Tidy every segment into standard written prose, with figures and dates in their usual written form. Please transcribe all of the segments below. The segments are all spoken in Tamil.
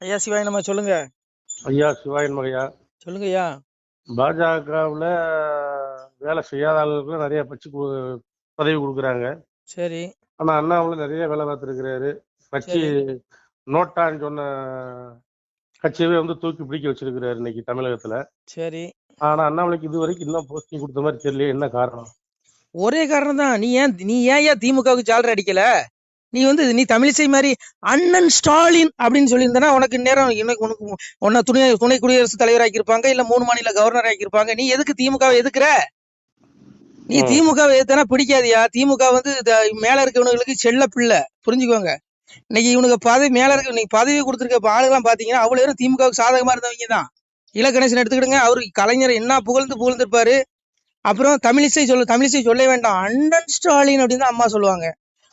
ஐயா சிவாய் நம்ம சொல்லுங்க. ஐயா சிவாயன் மகையா. சொல்லுங்க ஐயா. பாஜகவுல வேலை செய்யாத ஆளுகளுக்கு நிறைய பதவி கொடுக்குறாங்க. சரி ஆனா அண்ணாமலை நிறைய வேலை பார்த்துருக்கிறாரு. கட்சி சரி நோட்டான்னு சொன்ன கட்சியவே தூக்கி பிடிக்க வச்சிருக்கிறாரு இன்னைக்கு தமிழகத்துல. சரி. ஆனா அண்ணாமலைக்கு இது வரைக்கும் இன்னும் போஸ்டிங் கொடுத்த மாதிரி தெரியல, என்ன காரணம்? ஒரே காரணம் தான். நீ ஏன் திமுகவுக்கு ஜாலர் அடிக்கல? நீ தமிழிசை மாதிரி அண்ணன் ஸ்டாலின் அப்படின்னு சொல்லியிருந்தனா உனக்கு நேரம் உனக்கு உன்ன துணை குடியரசுத் தலைவர் ஆக்கியிருப்பாங்க, இல்ல 3 மாநில கவர்னர் ஆக்கியிருப்பாங்க. நீ எதுக்கு திமுகவை எதுக்குற? நீ திமுகவை எதுனா பிடிக்காதியா? திமுக மேல இருக்கவனுங்களுக்கு செல்ல பிள்ளை, புரிஞ்சுக்கோங்க. இன்னைக்கு இவனுக்கு பதவி மேல இருக்க, இன்னைக்கு பதவி கொடுத்துருக்க ஆளுகெல்லாம் பாத்தீங்கன்னா அவ்வளவு பேரும் திமுகவுக்கு சாதகமா இருந்தவங்க தான். இலக்கணேசன் எடுத்துக்கிடுங்க, அவரு கலைஞர் என்ன புகழ்ந்திருப்பாரு. அப்புறம் தமிழிசை சொல்ல வேண்டாம், அண்ணன் ஸ்டாலின் அப்படின்னு தான் அம்மா சொல்லுவாங்க.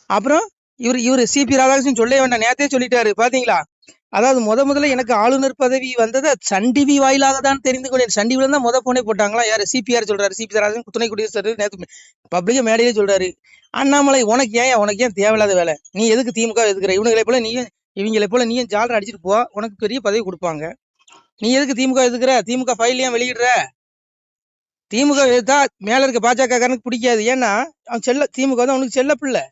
அப்புறம் இவர் சிபி ராதாகிருஷ்ணன் சொல்ல வேண்டாம், நேத்தே சொல்லிட்டாரு பாத்தீங்களா? அதாவது முதல்ல எனக்கு ஆளுநர் பதவி வந்தது சன் டிவி வாயிலாக தான் தெரிந்து கொண்டேன். சன் டிவில தான் போனே போட்டாங்களா? யாரு? சிபிஆர் சொல்றாரு, சிபி ராதாகிருஷ்ணன் துணை குடியரசு நேற்று பப்ளிக்கா மேடையிலே சொல்றாரு. அண்ணாமலை உனக்கு ஏன் தேவையில்லாத வேலை? நீ எதுக்கு திமுக எதுக்குற? இவங்களை போல நீயும் ஜாலர் அடிச்சுட்டு போ, உனக்கு பெரிய பதவி கொடுப்பாங்க. நீ எதுக்கு திமுக எதுக்குற? திமுக ஃபைல் ஏன் வெளியிடுற? திமுக எதிர்த்தா மேல இருக்க பாஜக காரனுக்கு பிடிக்காது. ஏன்னா அவன் திமுக அவனுக்கு செல்ல பிள்ளை.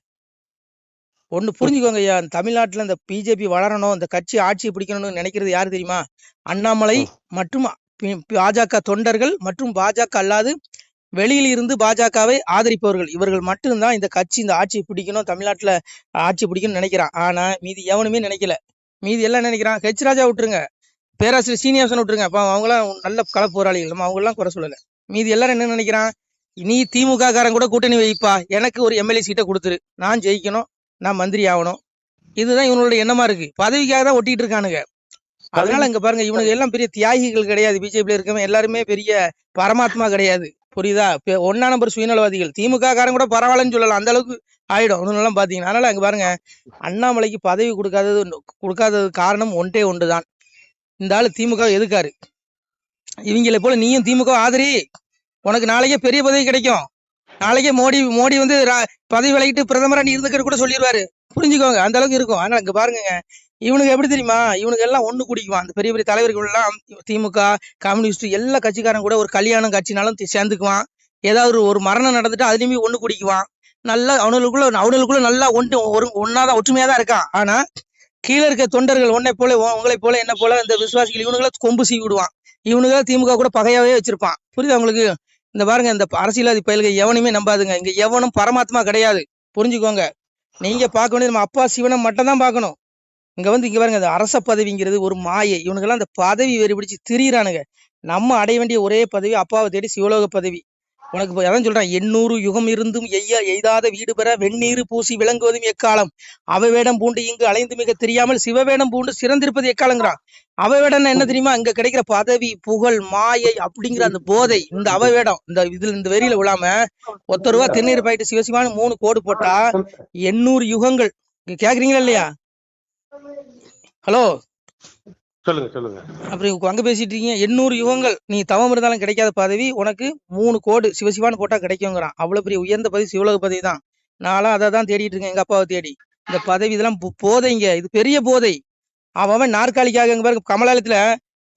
ஒண்ணு புரிஞ்சுக்கோங்க ஐயா, தமிழ்நாட்டுல இந்த பிஜேபி வளரணும், இந்த கட்சி ஆட்சியை பிடிக்கணும்னு நினைக்கிறது யாரு தெரியுமா? அண்ணாமலை மற்றும் பாஜக தொண்டர்கள் மற்றும் பாஜக அல்லாது வெளியில் இருந்து பாஜகவை ஆதரிப்பவர்கள், இவர்கள் மட்டும்தான் இந்த கட்சி இந்த ஆட்சியை பிடிக்கணும், தமிழ்நாட்டுல ஆட்சி பிடிக்கணும்னு நினைக்கிறான். ஆனா மீதி எவனுமே நினைக்கல. மீதி எல்லாம் நினைக்கிறான். ஹெச் ராஜா விட்டுருங்க, பேராசிரியர் சீனிவாசன் விட்டுருங்க, அப்ப அவங்களாம் நல்ல கள போராளிகள், நம்ம அவங்க எல்லாம் குறை சொல்லல. மீதி எல்லாரும் என்ன நினைக்கிறான்? நீ திமுக காரன் கூட கூட்டணி வைப்பா, எனக்கு ஒரு எம்எல்ஏ சீட்டை கொடுத்துரு, நான் ஜெயிக்கணும், நான் மந்திரி ஆகணும். இதுதான் இவனுடைய எண்ணமா இருக்கு. பதவிக்காக தான் ஒட்டிட்டு இருக்கானுங்க. அதனால இங்க பாருங்க, இவனுக்கு எல்லாம் பெரிய தியாகிகள் கிடையாது. பிஜேபியில இருக்கவங்க எல்லாருமே பெரிய பரமாத்மா கிடையாது, புரியுதா? 1ஆம் நம்பர் சுயநலவாதிகள். திமுக காரன் கூட பரவாயில்லன்னு சொல்லலாம், அந்த அளவுக்கு ஆயிடும் ஒன்னும் பாத்தீங்கன்னா. அதனால அங்க பாருங்க, அண்ணாமலைக்கு பதவி கொடுக்காதது காரணம் ஒன்றுதான். இந்த ஆளு திமுக எதுக்காரு? இவங்களை போல நீயும் திமுக ஆதரி, உனக்கு நாளைக்கே பெரிய பதவி கிடைக்கும். நாளைக்கே மோடி பதவி விலகிட்டு பிரதமரா நீ இருந்துக்கிட்டு கூட சொல்லிடுவாரு, புரிஞ்சுக்கோங்க, அந்த அளவுக்கு இருக்கும். ஆனா அங்க பாருங்க, இவனுக்கு எப்படி தெரியுமா? இவனுக்கு எல்லாம் ஒண்ணு குடிக்குவான். அந்த பெரிய பெரிய தலைவர்கள் எல்லாம் திமுக, கம்யூனிஸ்ட் எல்லா கட்சிக்காரன் கூட ஒரு கல்யாணம் கட்சினாலும் சேர்ந்துக்குவான். ஏதாவது ஒரு மரணம் நடந்துட்டு அதுலயுமே ஒண்ணு குடிக்குவான். நல்லா அவனுக்குள்ள நல்லா ஒன்னாதான் ஒற்றுமையா தான் இருக்கான். ஆனா கீழே இருக்க தொண்டர்கள் உங்களை போல என்ன போல இந்த விசுவாசிகள் இவனுங்களை கொம்பு சீவி விடுவான். இவனுங்க திமுக கூட பகையாவே வச்சிருப்பான், புரியுதா உங்களுக்கு? இந்த பாருங்க, இந்த அரசியல்வாதி பயல்கள் எவனுமே நம்பாதுங்க. இங்க எவனும் பரமாத்மா கிடையாது, புரிஞ்சுக்கோங்க. நீங்க பார்க்க வேண்டியது நம்ம அப்பா சிவனை மட்டும் தான் பார்க்கணும். இங்க பாருங்க, இந்த அரச பதவிங்கிறது ஒரு மாயை. இவனுக்கெல்லாம் அந்த பதவி வேறு பிடிச்சு திரியிறானுங்க. நம்ம அடைய வேண்டிய ஒரே பதவி அப்பாவை தேடி சிவலோக பதவி. உனக்கு அதான் சொல்றான், 800 யுகம் இருந்தும் எய்தாத வீடு பெற வெந்நீர் பூசி விளங்குவதும் எக்காலம், அவைவேடம் பூண்டு இங்கு அலைந்து மிக தெரியாமல் சிவவேடம் பூண்டு சிறந்திருப்பது எக்காலங்கிறான். அவைவேடம் என்ன தெரியுமா? இங்க கிடைக்கிற பதவி, புகழ், மாயை அப்படிங்கிற அந்த போதை. இந்த அவைவேடம் இந்த வெறியில விழாம ஒத்த ரூபா திருநீர் பாயிட்டு சிவசிவான்னு 3 கோடு போட்டா 800 யுகங்கள். கேக்குறீங்களா இல்லையா? ஹலோ, சொல்லுங்க. அப்படி அங்க பேசிட்டு இருக்கீங்க. 800 யுகங்கள் நீ தவம் இருந்தாலும் கிடைக்காத பதவி உனக்கு 3 கோடு சிவசிவான்னு போட்டா கிடைக்குங்கிறான். அவ்வளவு பெரிய உயர்ந்த பதவி சிவலோக பதவி தான். நான்லாம் அதை தான் தேடிட்டு இருக்கேன், எங்க அப்பாவை தேடி. இந்த பதவி இதெல்லாம் போதைங்க, இது பெரிய போதை. அவன் நாற்காலிக்காக எங்க பாருங்க, கமலாலயத்துல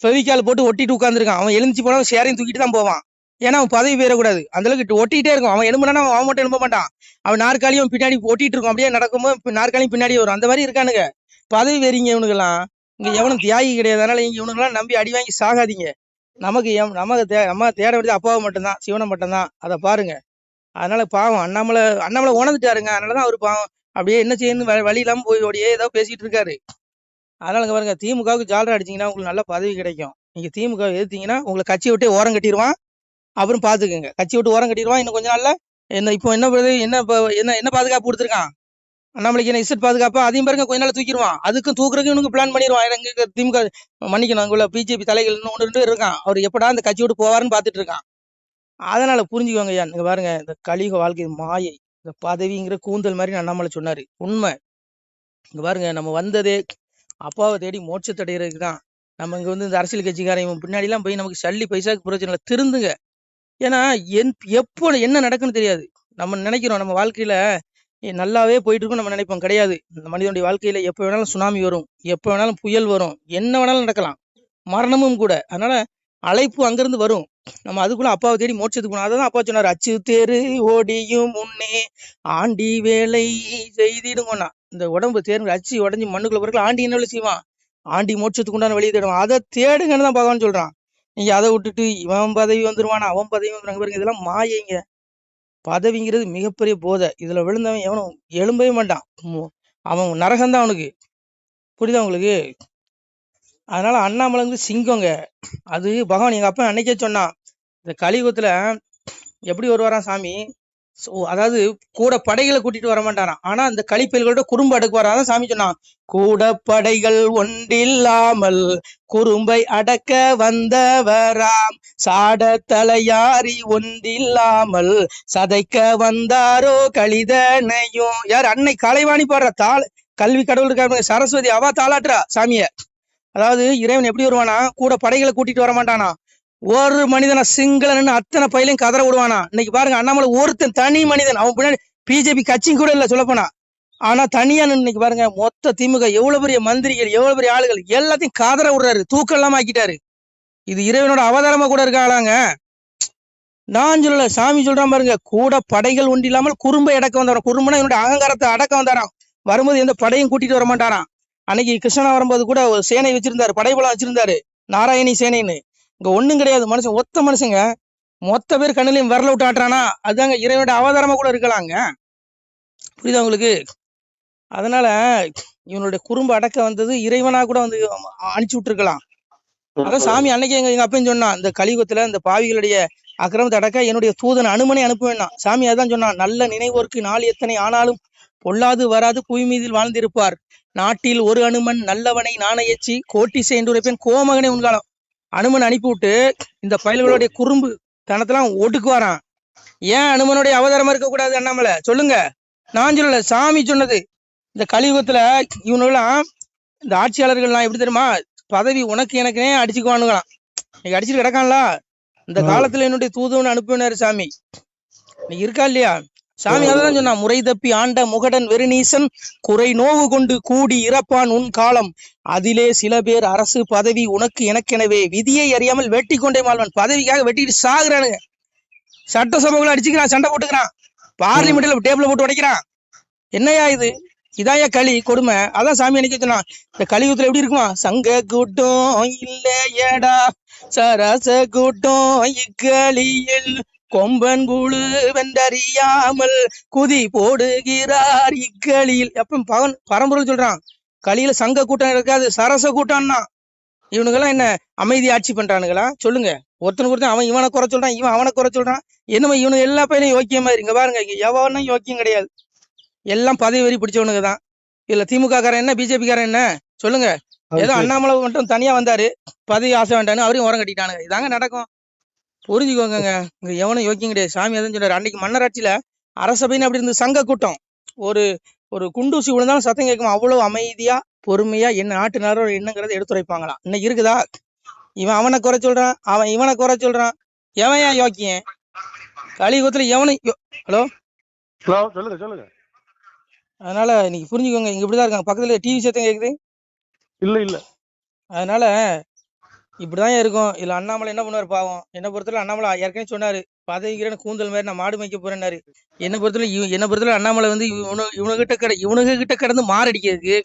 ஃபெவிக்கால் போட்டு ஒட்டிட்டு உட்காந்துருக்கான். அவன் எழுந்துச்சு போனா சேரையும் தூக்கிட்டு தான் போவான். ஏன்னா அவன் பதவி பெறக்கூடாது, அந்த அளவுக்கு ஒட்டிட்டே இருக்கும். அவன் எழும்புனா அவன் மட்டும் எழும்ப மாட்டான், அவன் நாற்காலியும் பின்னாடி ஒட்டிட்டு இருக்கும். அப்படியே நடக்கும்போது நாற்காலியும் பின்னாடி வரும். அந்த மாதிரி இருக்கானுங்க பதவி வெறிங்க இவனுக்கெல்லாம். இங்க எவனும் தியாகி கிடையாது. அதனால இங்க இவனுக்கெல்லாம் நம்பி அடி வாங்கி சாகாதீங்க. நம்ம தேட வேண்டியது அப்பாவை மட்டும்தான், சிவனை மட்டும்தான். அதை பாருங்க. அதனால பாவம் அண்ணாமலை உணர்ந்துட்டாருங்க. அதனாலதான் அவரு பாவம் அப்படியே என்ன செய்யணும் வழி இல்லாம போய் ஓடியே ஏதோ பேசிட்டு இருக்காரு. அதனால இங்க பாருங்க, திமுகவுக்கு ஜாலரா அடிச்சீங்கன்னா உங்களுக்கு நல்ல பதவி கிடைக்கும். நீங்க திமுக எதிர்த்தீங்கன்னா உங்களை கட்சியை விட்டு ஓரம் கட்டிடுவான். அப்புறம் பாத்துக்கோங்க, கட்சி விட்டு ஓரம் கட்டிடுவான். இன்னும் கொஞ்ச நாள்ல இப்போ என்ன பாதுகாப்பு கொடுத்துருக்கான் அண்ணாமலைக்கு? என்ன இசட் பாதுகாப்பா? அதையும் பாருங்க கொஞ்ச நாள் தூக்கிடுவான். அதுக்கும் தூக்குறதுக்கு இவனுக்கு பிளான் பண்ணிடுவான். எங்க திமுக மன்னிக்கணும், அங்குள்ள பிஜேபி தலைகள் 1-2 இருக்கான். அவர் எப்படா இந்த கட்சி விட்டு போவாருன்னு பாத்துட்டு இருக்கான். அதனால புரிஞ்சுக்கோங்க ஐயா. நீங்க பாருங்க, இந்த கலியுக வாழ்க்கை மாயை, இந்த பதவிங்கிற கூந்தல் மாதிரி அண்ணாமலை சொன்னாரு, உண்மை. இங்க பாருங்க, நம்ம வந்ததே அப்பாவை தேடி மோட்சத்தை அடைகிறதுக்கு தான். நம்ம இங்க இந்த அரசியல் கட்சிக்காரன் பின்னாடி எல்லாம் போய் நமக்கு சல்லி பைசாக்கு பிரச்சனை இல்லை, திருந்துங்க. ஏன்னா எப்போ என்ன நடக்குன்னு தெரியாது. நம்ம நினைக்கிறோம் நம்ம வாழ்க்கையில நல்லாவே போயிட்டு இருக்கும் நம்ம நினைப்போம். கிடையாது. இந்த மனிதனுடைய வாழ்க்கையில எப்ப வேணாலும் சுனாமி வரும், எப்ப வேணாலும் புயல் வரும், என்ன வேணாலும் நடக்கலாம், மரணமும் கூட. அதனால அழைப்பு அங்கிருந்து வரும். நம்ம அதுக்குள்ள அப்பாவை தேடி மோட்சத்துக்கு போகணும். அதான் அப்பா சொன்னார், அச்சு தேரு ஓடியும் முன்னே ஆண்டி வேலை செய்திடுங்கண்ணா. இந்த உடம்பு தேர்ந்து அச்சு உடஞ்சி மண்ணுக்குள்ள பிறகு ஆண்டி என்ன வேலை செய்வான்? ஆண்டி மோட்சத்துக்கு உண்டான வெளியே தேடுவான். அதை தேடுங்கன்னு தான் பகவான் சொல்றான். நீங்க அதை விட்டுட்டு இவன் பதவி வந்துருவானா, அவன் பதவி வந்துருவாங்க பாருங்க, இதெல்லாம் மாயைங்க. பதவிங்கிறது மிகப்பெரிய போதை. இதுல விழுந்தவன் எவனும் எழும்பவே மாட்டான். அவன் நரகம்தான் அவனுக்கு. புரியுதா உங்களுக்கு? அதனால அண்ணாமலை வந்து சிங்கங்க. அது பகவான் எங்க அப்பா அன்னைக்கே சொன்னான், இந்த கலியுகத்துல எப்படி வருவாராம் சாமி? அதாவது கூட படைகளை கூட்டிட்டு வர மாட்டாராம். ஆனா அந்த கலிப்பயல்களோட குறும்பு அடக்குவாரா. அதான் சாமி சொன்னான், கூட படைகள் ஒன்றில்லாமல் குறும்பை அடக்க வந்தவராம், சாட தலையாரி ஒன்றில்லாமல் சதைக்க வந்தாரோ கலிதனையும். யார்? அன்னை கலைவாணி பாடுற தாள். கல்வி கடவுள் இருக்காரு சரஸ்வதி, அவா தாளாட்டுறா சாமிய. அதாவது இறைவன் எப்படி வருவானா, கூட படைகளை கூட்டிட்டு வர மாட்டானா, ஒரு மனிதனை சிங்களன்னு அத்தனை பயிலையும் கதற விடுவானா. இன்னைக்கு பாருங்க, அண்ணாமலை ஒருத்தன் தனி மனிதன், அவன் பின்னாடி பிஜேபி கட்சியும் கூட இல்ல சொல்லப்போனா. ஆனா தனியா இன்னைக்கு பாருங்க, மொத்த திமுக எவ்வளவு பெரிய மந்திரிகள், எவ்வளவு பெரிய ஆளுகள் எல்லாத்தையும் கதற விடுறாரு, தூக்கம் இல்லாம ஆக்கிட்டாரு. இது இறைவனோட அவதாரமா கூட இருக்காளாங்க. நான் சொல்லல, சாமி சொல்றான் பாருங்க, கூட படைகள் ஒன்று இல்லாமல் குறும்பை அடக்க வந்தாராம். குறும்புனா என்னுடைய அகங்காரத்தை அடக்க வந்தாராம். வரும்போது எந்த படையும் கூட்டிட்டு வர மாட்டாராம். அன்னைக்கு கிருஷ்ணனா வரும்போது கூட ஒரு சேனை வச்சிருந்தாரு, படைபலம் வச்சிருந்தாரு, நாராயணி சேனைன்னு. இங்க ஒண்ணும் கிடையாது, மனுஷன் ஒத்த மனுஷங்க மொத்த பேர் கண்ணிலையும் விரல விட்டு ஆட்டுறானா, அதுதாங்க இறைவனோட அவதாரமா கூட இருக்கலாங்க. புரியுதா உங்களுக்கு? அதனால இவனுடைய குறும்பு அடக்க வந்தது இறைவனா கூட வந்து அனுப்பிச்சு விட்டுருக்கலாம். அதான் சாமி அன்னைக்கு எங்க அப்பையும் சொன்னான், இந்த கலியுகத்துல இந்த பாவிகளுடைய அக்கிரமத்தை அடக்க என்னுடைய தூதன் அனுமனை அனுப்புவேன்னா. சாமி அதான் சொன்னான், நல்ல நினைவோர்க்கு நாள் எத்தனை ஆனாலும் பொல்லாது வராது புவி மீதில் வாழ்ந்திருப்பார், நாட்டில் ஒரு அனுமன் நல்லவனை நாணயச்சி கோட்டி செய்துரைப்பேன் கோமகனே உன்காலம். அனுமன் அனுப்பிவிட்டு இந்த பயல்களுடைய குறும்பு தனத்தெல்லாம் ஒடுக்குவாரான். ஏன் அனுமனுடைய அவதாரமா இருக்கக்கூடாது அண்ணாமலை? சொல்லுங்க. நான் சொல்லல, சாமி சொன்னது. இந்த கலியுகத்துல இவனுங்களாம் இந்த ஆட்சியாளர்கள்லாம் எப்படி தெரியுமா, பதவி உனக்கு எனக்குனே அடிச்சுக்குவானுங்களாம். இன்னைக்கு அடிச்சுட்டு கிடக்கான்ல, இந்த காலத்துல என்னுடைய தூதுவன் அனுப்பினாரு சாமி. இன்னைக்கு இருக்கா இல்லையா? சாமி அதான் சொன்னா, முறை தப்பி ஆண்ட முகடன் வெறுநீசன் குறை நோவு கொண்டு கூடி இறப்பான் உன் காலம், அதிலே சில பேர் அரசு பதவி உனக்கு எனக்கெனவே விதியை அறியாமல் வெட்டி கொண்டே மாழ்வான். பதவிக்காக வெட்டிட்டு சாகுறானுங்க. சட்டசபைக்குள்ள அடிச்சுக்கிறான், சண்டை போட்டுக்கிறான், பார்லிமெண்ட்ல டேபிள் போட்டு உடைக்கிறான். என்னையா இது? இதாயா களி கொடுமை? அதான் சாமி அன்னைக்கு சொன்னான், இந்த கலியுகத்துல எப்படி இருக்குமா, சங்க கூட்டம் இல்லையடா சரச கூட்டம் இக்களியில் கொம்பன் குழு வென்றறியாமல் குதி போடுகிறார் இக்களியில். எப்ப பவன் பரம்பொருள் சொல்றான், களியில சங்க கூட்டம் இருக்காது, சரச கூட்டம்னா. இவனுங்கெல்லாம் என்ன அமைதி ஆட்சி பண்றானுங்களா? சொல்லுங்க. ஒருத்தனுக்கு ஒருத்தன் அவன் இவனை குறை சொல்றான், இவன் அவனை குறை சொல்றான். என்னமா இவனுக்கு எல்லா பையனும் யோக்கியம் மாதிரி. இங்க பாருங்க, இங்க எவனும் யோக்கியம் கிடையாது, எல்லாம் பதவி வரி பிடிச்சவனுக்கு தான். இல்ல திமுக காரன் என்ன, பிஜேபி காரன் என்ன? சொல்லுங்க. ஏதோ அண்ணாமலை மட்டும் தனியா வந்தாரு, பதவி ஆசை வேண்டான்னு அவரையும் உரம் கட்டிட்டானுங்க. இதாங்க நடக்கும், புரிஞ்சுக்கோங்க. இங்க எவனும் யோக்கியம் கிடையாது. சாமி அதான் சொன்னாரு, அன்னைக்கு மன்னராட்சியில அரசபைன்னு அப்படி இருந்து சங்க கூட்டம், ஒரு ஒரு குண்டூசி விழுந்தாலும் சத்தம் கேட்கும், அவ்வளவு அமைதியா பொறுமையா என்ன நாட்டுனாரோ என்னங்கிறத எடுத்துரைப்பாங்களாம். இன்னைக்கு இருக்குதா? இவன் அவனை குறை சொல்றான், அவன் இவனை குறை சொல்றான். எவன் ஏன் யோக்கியம்? கலியுகத்துல எவனும் ஹலோ சொல்லுங்க சொல்லுங்க. அதனால இன்னைக்கு புரிஞ்சுக்கோங்க, இங்க இப்படிதான் இருக்காங்க. பக்கத்துல டிவி சத்தம் கேக்குது இல்ல இல்ல. அதனால இப்படிதான் இருக்கும். இல்ல அண்ணாமலை என்ன பண்ணுவார் பாவம்? என்ன பொறுத்தவரை அண்ணாமலை ஏற்கனவே சொன்னாரு, பதவிக்கிறேன்னு கூந்தல் மாதிரி நான் மாடு மேய்க்க போறேன்னாரு. என்ன பொறுத்தவரை அண்ணாமலை வந்து இவனுங்க கிட்ட கடந்து மாரடிக்கிறதுக்கு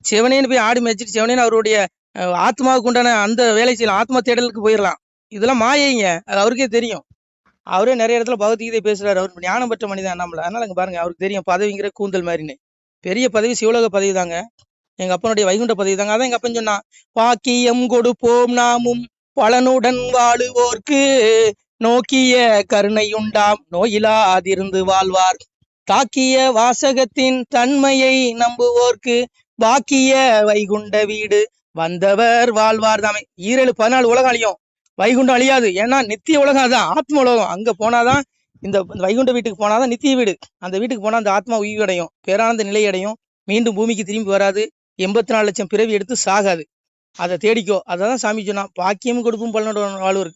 செவனேன்னு போய் ஆடு மேய்ச்சிட்டு செவனேன்னு அவருடைய ஆத்மாவுக்கு உண்டான அந்த வேலை செய்யலாம், ஆத்மா தேடலுக்கு போயிடலாம். இதெல்லாம் மாயைங்க, அது அவருக்கே தெரியும். அவரே நிறைய இடத்துல பகவத்கீதை பேசுறாரு, அவர் ஞானம் பெற்ற மனிதன் அண்ணாமலை. அதனால இங்க பாருங்க, அவருக்கு தெரியும் பதவிங்கிற கூந்தல் மாதிரின்னு. பெரிய பதவி சிவலோக பதவி தாங்க, எங்க அப்பனுடைய வைகுண்ட பதவி தாங்க. அதான் எங்க அப்பன் சொன்னான், பாக்கியம் கொடுப்போம் நாமும் பலனுடன் வாழுவோர்க்கு நோக்கிய கருணையுண்டாம் நோயிலாதிருந்து வாழ்வார், தாக்கிய வாசகத்தின் தன்மையை நம்புவோர்க்கு பாக்கிய வைகுண்ட வீடு வந்தவர் வாழ்வார் தாமே. 14 உலகம் அழியும், வைகுண்டம் அழியாது. ஏன்னா நித்திய உலகம், அதான் ஆத்ம உலகம். அங்க போனாதான், இந்த வைகுண்ட வீட்டுக்கு போனாதான் நித்திய வீடு. அந்த வீட்டுக்கு போனா அந்த ஆத்மா உயிர் அடையும், பேரானந்த நிலை அடையும், மீண்டும் பூமிக்கு திரும்பி வராது, 84 லட்சம் பிறவி எடுத்து சாகாது. அதை தேடிக்கோ. அதான் சாமி சொன்னா, பாக்கியம் கொடுக்கும் பலனோட வாழ்வு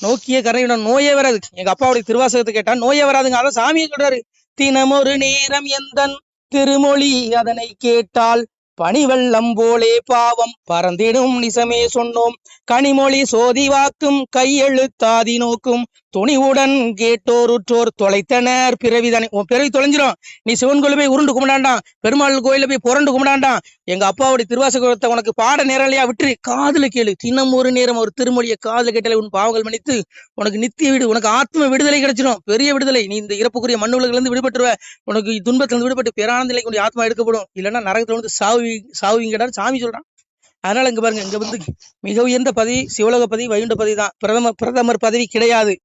நோக்கிய கரையுடன் நோயே வராது. எங்க அப்பாவுடைய திருவாசகத்தை கேட்டா நோயே வராதுங்க. அதான் சாமியை சொல்றாரு, தினமொரு நேரம் எந்தன் திருமொழி அதனை கேட்டால் பனிவெள்ளம் போலே பாவம் பறந்திடும் நிசமே சொன்னோம், கனிமொழி சோதிவாக்கும் கையெழுத்தாதி நோக்கும் துணிவுடன் கேட்டோருற்றோர் தொலைத்தனர் பிறவிதானே. உன் பிறவி தொலைஞ்சிரும். நீ சிவன் கோயில போய் உருண்டு கும்பிடாண்டாம், பெருமாள் கோயில போய் புரண்டு கும்பிடாண்டாம். எங்க அப்பாவுடைய திருவாசகத்தை உனக்கு பாட நேரலையா விட்டு காதுல கேளு. தினம் ஒரு நேரம் ஒரு திருமொழியை காதுல கேட்டாலே உன் பாவங்கள் மன்னித்து உனக்கு நித்திய வீடு, உனக்கு ஆத்ம விடுதலை கிடைச்சிடும். பெரிய விடுதலை. நீ இந்த இறப்புக்குரிய மண் உலகில இருந்து விடுபட்டுருவ. உனக்கு துன்பத்திலிருந்து விடுபட்டு பேரானந்த நிலைக்கு உன்னுடைய ஆத்மா எடுக்கப்படும். இல்லைன்னா நரகத்துல வந்து சாவுவீங்கடான்னு சாமி சொல்றான். அதனால இங்க பாருங்க, இங்க வந்து மிக உயர்ந்த பதவி சிவலோக பதவி வைகுண்ட பதவி தான். பிரதமர் பதவி கிடையாது.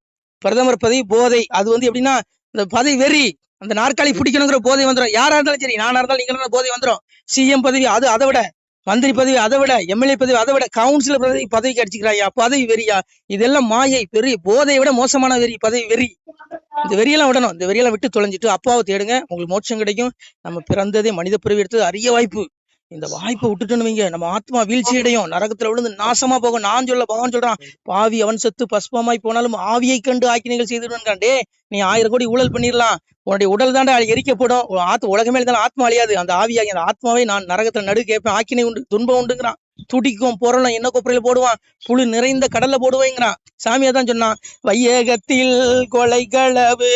பிரதமர் பதவி போதை. அது வந்து எப்படின்னா இந்த பதவி வெறி, அந்த நாற்காலி பிடிக்கணுங்கிற போதை வந்துடும். யாரா இருந்தாலும் சரி, நானா இருந்தாலும் நீங்க போதை வந்துடும். சிஎம் பதவி அது அதை விட, மந்திரி பதவி அதை விட, எம்எல்ஏ பதவி அதை விட, கவுன்சிலர் பதவிக்கு அடிச்சுக்கிறாயா, பதவி வெறியா. இதெல்லாம் மாயை, பெரிய போதையை விட மோசமான வெறி பதவி வெறி. இந்த வெறியெல்லாம் விடணும். இந்த வெறியெல்லாம் விட்டு தொலைஞ்சிட்டு அப்பாவை தேடுங்க, உங்களுக்கு மோட்சம் கிடைக்கும். நம்ம பிறந்ததே மனித பிறவி எடுத்தது அரிய வாய்ப்பு. இந்த வாய்ப்பை விட்டுட்டோன்னு வைங்க, நம்ம ஆத்மா வீழ்ச்சி அடையும், நரகத்துல விழுந்து நாசமா போகும். நான் சொல்ல பகவான் சொல்றான், பாவி அவன் செத்து பஸ்பமாய் போனாலும் ஆவியை கண்டு ஆக்கினைகள் செய்துடுவான்டே. நீ 1000 கோடி ஊழல் பண்ணிடலாம், உன்னுடைய உடல் தாண்டா எரிக்கப்படும். உலகமே இருந்தாலும் ஆத்மா அழியாது. அந்த ஆவியாகி அந்த ஆத்மாவை நான் நரகத்துல நடு கேட்பேன். ஆக்கினை உண்டு, துன்பம் உண்டுங்கிறான். துடிக்கும் பொருளும் என்ன கொப்பரையில போடுவான், புழு நிறைந்த கடல்ல போடுவேங்கிறான். சாமியா தான் சொன்னான், வையகத்தில் கொலை களவு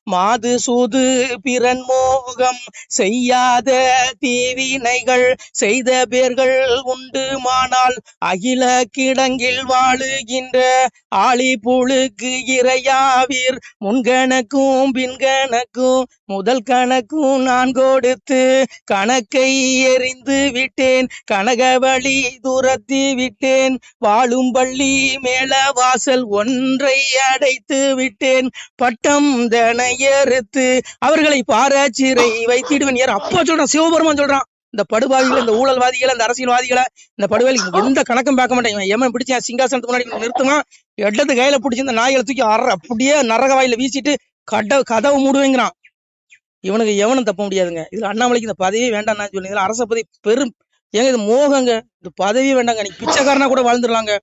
மாது சூது பிறன் மோகம் செய்யாத தீவினைகள் செய்த பேர்கள் உண்டுமானால் அகில கிடங்கில் வாழுகின்ற ஆளி புழுக்கு இறையாவீர். முன்கணக்கும் பின்கணக்கும் முதல் கணக்கும் நான் கொடுத்து கணக்கை எறிந்து விட்டேன், கனகவழி துரத்தி விட்டேன், வாழும் பள்ளி மேல வாசல் ஒன்றை அடைத்து விட்டேன், பட்டம் தனை ஏறுத்து அவர்களை பாராச்சிறை வைத்திடுவன். யார் அப்பா சொல்றான், சிவபெருமான் சொல்றான். இந்த படுபாவிகளை, இந்த ஊழல்வாதிகளை, இந்த அரசியல்வாதிகளை, இந்த படுவாளி எந்த கணக்கும் பார்க்க மாட்டேன். ஏமன் பிடிச்சேன் சிங்காசனத்துக்கு முன்னாடி நிறுத்துமா, இடத்து கையில பிடிச்சி இந்த நாய்களை தூக்கி அப்படியே நரக வாயில வீசிட்டு கதவை மூடுவேங்கிறான். இவனுக்கு எவனும் தப்ப முடியாதுங்க. இதுல அண்ணாமலைக்கு இந்த பதவியே வேண்டாம் நான் சொல்லுங்க. இதுல அரச பதவி பெரும் ஏங்க, இது மோகங்க. இந்த பதவியே வேண்டாங்க. நீ பிச்சைக்காரனா கூட வாழ்ந்துடலாங்க.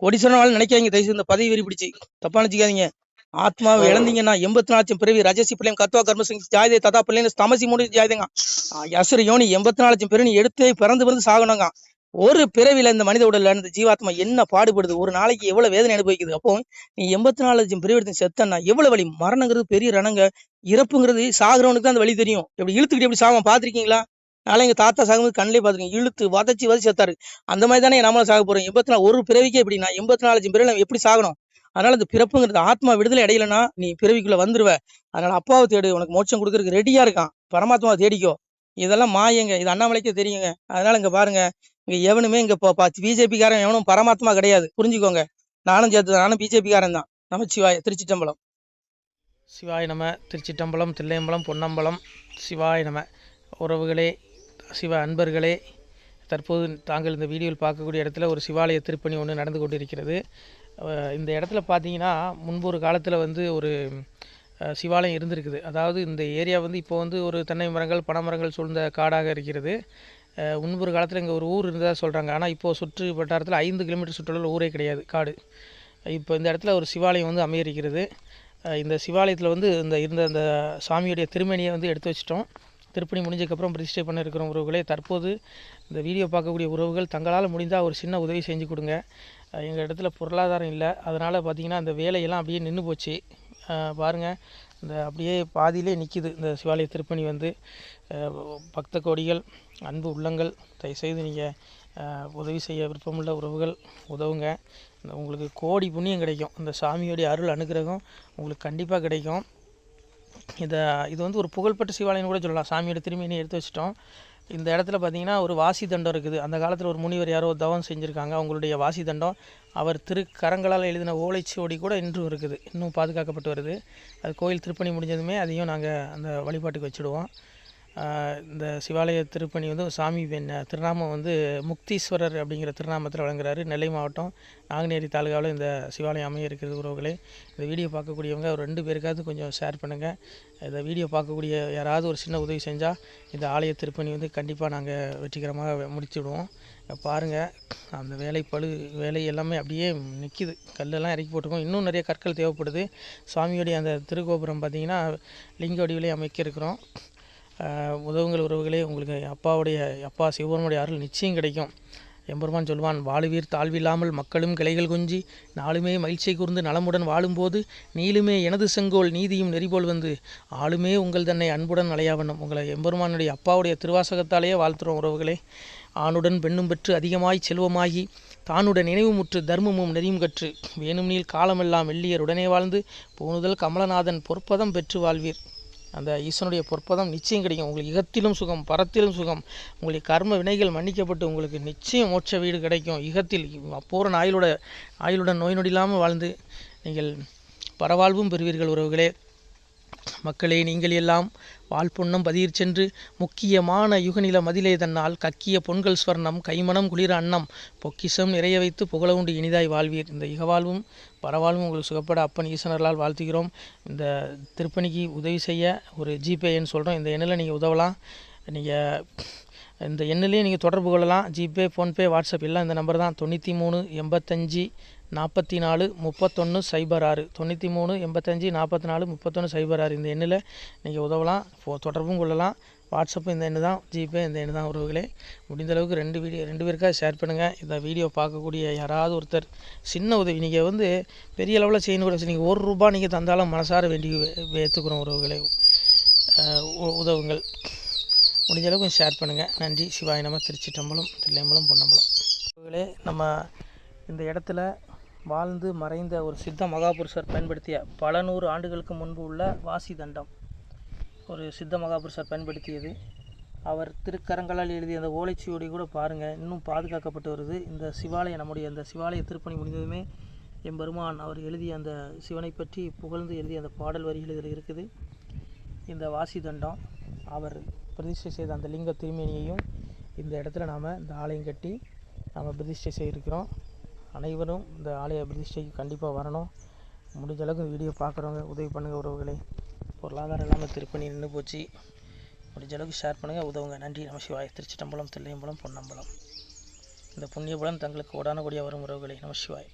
கோடீஸ்வரன் வாழ் நினைக்காதீங்க. தயவுசெய்து இந்த பதவி வெறி பிடிச்சி தப்பா நினைச்சிக்காதீங்க. ஆத்மாவை இழந்தீங்கன்னா 84 லட்சம் பிறவி ரஜசி பிள்ளையும் கத்துவா கர்மசிங் ஜாயதே ததா பிள்ளைங்க தமசி மூடி ஜாயதேங்க யசுர யோனி 84 லட்சம் பிறவி எடுத்து பிறந்து சாகணுங்க. ஒரு பிறவில இந்த மனித உடல்ல இந்த ஜீவாத்மா என்ன பாடுபடுது, ஒரு நாளைக்கு எவ்வளவு வேதனை அனுபவிக்குது. அப்போ நீ 84 லட்சம் பிறவி எடுத்து செத்தன்னா எவ்வளவு வலி. மரணங்கிறது பெரிய ரணங்க. இறப்புங்கிறது சாகுறவனுக்கு தான் அந்த வழி தெரியும். எப்படி இழுத்துக்கிட்டு எப்படி சாகும் பாத்திருக்கீங்களா? நாளை எங்க தாத்தா சாகும்போது கண்ணிலே பாத்துருக்கீங்க. இழுத்து வதச்சி செத்தாரு. அந்த மாதிரி தானே நம்மளும் சாக போறோம். 84 ஒரு பிறவிக்கே எப்படின்னா 84 லட்சம் பிறவி எப்படி சாகணும். அதனால இந்த பிறப்புங்கிறது ஆத்மா விடுதலை அடையலைன்னா நீ பிறவிக்குள்ள வந்துருவ. அதனால அப்பாவை தேடு, உனக்கு மோட்சம் கொடுக்கறதுக்கு ரெடியா இருக்கான். பரமாத்மாவை தேடிக்கோ. இதெல்லாம் மாயங்க. இது அண்ணாமலைக்கே தெரியுங்க. அதனால இங்க பாருங்க, இங்க எவனுமே இங்க பிஜேபி காரன் எவனும் பரமாத்மா கிடையாது. புரிஞ்சுக்கோங்க. நானும் சேர்த்து, நானும் பிஜேபி காரன் தான். நமச்சிவாய. திருச்சிட்டம்பலம். சிவாய நம. திருச்சிட்டம்பலம், தில்லையம்பலம், பொன்னம்பலம். சிவாய நம. உறவுகளே, சிவ அன்பர்களே, தற்போது தாங்கள் இந்த வீடியோவில் பார்க்கக்கூடிய இடத்துல ஒரு சிவாலய திருப்பணி ஒன்று நடந்து கொண்டிருக்கிறது. இந்த இடத்துல பார்த்தீங்கன்னா முன்பு ஒரு காலத்தில் வந்து ஒரு சிவாலயம் இருந்திருக்குது. அதாவது இந்த ஏரியா வந்து இப்போ வந்து ஒரு தென்னை மரங்கள் பனைமரங்கள் சூழ்ந்த காடாக இருக்கிறது. முன்பொரு காலத்தில் இங்கே ஒரு ஊர் இருந்ததாக சொல்கிறாங்க. ஆனால் இப்போது சுற்று வட்டாரத்தில் 5 கிலோமீட்டர் சுற்றுலா ஊரே கிடையாது, காடு. இப்போ இந்த இடத்துல ஒரு சிவாலயம் வந்து அமையிருக்கிறது. இந்த சிவாலயத்தில் வந்து இருந்த அந்த சாமியுடைய திருமணியை வந்து எடுத்து வச்சிட்டோம். திருப்பணி முடிஞ்சதுக்கப்புறம் பிரதிஷ்டை பண்ண இருக்கிற உறவுகளே, தற்போது இந்த வீடியோ பார்க்கக்கூடிய உறவுகள் தங்களால் முடிந்தால் ஒரு சின்ன உதவி செஞ்சு கொடுங்க. எங்கள் இடத்துல பொருளாதாரம் இல்லை. அதனால் பார்த்திங்கன்னா அந்த வேலையெல்லாம் அப்படியே நின்று போச்சு. பாருங்கள், இந்த அப்படியே பாதியிலே நிற்கிது இந்த சிவாலய திருப்பணி வந்து. பக்த கோடிகள், அன்பு உள்ளங்கள், தயவுசெய்து நீங்கள் உதவி செய்ய விருப்பமுள்ள உறவுகள் உதவுங்க. உங்களுக்கு கோடி புண்ணியம் கிடைக்கும். இந்த சாமியோடைய அருள் அனுகிரகம் உங்களுக்கு கண்டிப்பாக கிடைக்கும். இது வந்து ஒரு புகழ்பெற்ற சிவாலயம் கூட சொல்லலாம். சாமியோட திருமணியை எடுத்து வச்சிட்டோம். இந்த இடத்துல பார்த்திங்கன்னா ஒரு வாசி தண்டம் இருக்குது. அந்த காலத்தில் ஒரு முனிவர் யாரோ தவம் செஞ்சுருக்காங்க. அவங்களுடைய வாசி தண்டம் அவர் திருக்கரங்களால் எழுதின ஓலைச்சுவடி கூட இன்றும் இருக்குது, இன்னும் பாதுகாக்கப்பட்டு வருது. அது கோயில் திருப்பணி முடிஞ்சதுமே அதையும் நாங்கள் அந்த வழிபாட்டுக்கு வச்சுடுவோம். இந்த சிவாலய திருப்பணி வந்து சாமி திருநாமம் வந்து முக்தீஸ்வரர் அப்படிங்கிற திருநாமத்தில் வழங்குறாரு. நெல்லை மாவட்டம் நாங்குநேரி தாலுகாவில் இந்த சிவாலயம் அமைய இருக்கிறது. உறவுகளே, இந்த வீடியோ பார்க்கக்கூடியவங்க ஒரு 2 பேருக்காவது கொஞ்சம் ஷேர் பண்ணுங்கள். இந்த வீடியோ பார்க்கக்கூடிய யாராவது ஒரு சின்ன உதவி செஞ்சால் இந்த ஆலய திருப்பணி வந்து கண்டிப்பாக நாங்கள் வெற்றிகரமாக முடித்து விடுவோம். பாருங்கள் அந்த வேலை எல்லாமே அப்படியே நிற்கிது. கல்லெல்லாம் இறக்கி போட்டிருக்கோம். இன்னும் நிறைய கற்கள் தேவைப்படுது. சுவாமியோடைய அந்த திருக்கோபுரம் பார்த்திங்கன்னா லிங்க வடிவிலே அமைக்க இருக்கிறோம். உதவுங்கள் உறவுகளே. உங்களுக்கு அப்பா சிவபெருமானுடைய அருள் நிச்சயம் கிடைக்கும். எம்பெருமான் சொல்வான், வாழுவீர் தாழ்வில்லாமல் மக்களும் கிளைகள் கொஞ்சி நாளுமே மகிழ்ச்சியை கூர்ந்து நலமுடன் வாழும்போது நீளுமே எனது செங்கோல் நீதியும் நெறிபோல் வந்து ஆளுமே உங்கள் தன்னை அன்புடன் அலையாவண்ணம். உங்களை எம்பெருமானுடைய அப்பாவுடைய திருவாசகத்தாலேயே வாழ்த்துறோம் உறவுகளே. ஆணுடன் பெண்ணும் பெற்று அதிகமாய் செல்வமாகி தானுடன் நினைவுமுற்று தர்மமும் நெறியும் கற்று வேணும் நீள் காலமெல்லாம் வெள்ளியர் உடனே வாழ்ந்து போனுதல் கமலநாதன் பொற்பதம் பெற்று வாழ்வீர். அந்த ஈசனுடைய பொற்பதம் நிச்சயம் கிடைக்கும். உங்களுக்கு இகத்திலும் சுகம், பரத்திலும் சுகம். உங்களுடைய கர்ம வினைகள் மன்னிக்கப்பட்டு உங்களுக்கு நிச்சயம் மோட்ச வீடு கிடைக்கும். இகத்தில் அப்போரன் ஆயுளுடன் நோய் நொடி இல்லாமல் வாழ்ந்து நீங்கள் பரவாழ்வும் பெறுவீர்கள் உறவுகளே. மக்களே, நீங்கள் எல்லாம் வாழ்பொன்னம் பதியிற் சென்று முக்கியமான யுகநில மதிலே தன்னால் கக்கிய பொன்கள் ஸ்வர்ணம் கைமணம் குளிர அன்னம் பொக்கிஷம் நிறைய வைத்து புகழ உண்டு இனிதாய் வாழ்வீர். இந்த இகவாழ்வும் பரவாழ்வும் உங்களுக்கு சுகப்பட அப்பன் ஈசனர்களால் வாழ்த்துகிறோம். இந்த திருப்பணிக்கு உதவி செய்ய ஒரு ஜிபே எண் சொல்கிறோம். இந்த எண்ணில் நீங்கள் உதவலாம். நீங்கள் இந்த எண்ணிலே நீங்கள் தொடர்பு கொள்ளலாம். ஜிபே, ஃபோன்பே, வாட்ஸ்அப் எல்லாம் இந்த நம்பர் தான். 93 85 44 31 06 93 85 44 31 06. இந்த எண்ணில் நீங்கள் உதவலாம், தொடர்பும் கொள்ளலாம். வாட்ஸ்அப்பும் இந்த எண்ணு தான், ஜிபே இந்த எண்ணு தான் உறவுகளே. முடிந்த அளவுக்கு ரெண்டு பேருக்காக ஷேர் பண்ணுங்கள். இந்த வீடியோ பார்க்கக்கூடிய யாராவது ஒருத்தர் சின்ன உதவி, நீங்கள் பெரிய அளவில் செய்யணும் கூட, நீங்கள் ₹1 நீங்கள் தந்தாலும் மனசார வேண்டி ஏற்றுக்கிறோம் உறவுகளே. உதவுங்கள். முடிஞ்ச அளவுக்கு ஷேர் பண்ணுங்கள். நன்றி. சிவாய நம. திருச்சிட்டம்பலம், தில்லையம்பலம், பொன்னம்பலம். உறவுகளே, நம்ம இந்த இடத்துல வாழ்ந்து மறைந்த ஒரு சித்த மகாபுருஷர் பயன்படுத்திய பல 100 ஆண்டுகளுக்கு முன்பு உள்ள வாசி தண்டம் ஒரு சித்த மகாபுருஷர் பயன்படுத்தியது. அவர் திருக்கரங்களால் எழுதிய அந்த ஓலைச்சுவடி கூட பாருங்கள், இன்னும் பாதுகாக்கப்பட்டு வருது. இந்த சிவாலயம், நம்முடைய அந்த சிவாலய திருப்பணி முடிந்ததுமே எம்பெருமான் அவர் எழுதிய அந்த சிவனை பற்றி புகழ்ந்து எழுதிய அந்த பாடல் வரிகள் இதில் இருக்குது. இந்த வாசி தண்டம் அவர் பிரதிஷ்டை செய்த அந்த லிங்க திருமேனியையும் இந்த இடத்துல நாம் இந்த ஆலயம் கட்டி நாம் பிரதிஷ்டை செய்திருக்கிறோம். அனைவரும் இந்த ஆலய பிரதிஷ்டைக்கு கண்டிப்பாக வரணும். முடிஞ்ச அளவுக்கு வீடியோ பார்க்குறவங்க உதவி பண்ணுங்கள் உறவுகளே. பொருளாதாரம் இல்லாமல் திருப்பணி நின்று போச்சு. முடிஞ்ச அளவுக்கு ஷேர் பண்ணுங்கள், உதவுங்க. நன்றி. நம சிவாய. திருச்சிட்டம்பலம், தில்லையம்பலம், பொன்னம்பலம். இந்த புண்ணிய பலன் தங்களுக்கு உடானபடியாக வரும் உறவுகளே. நம சிவாய.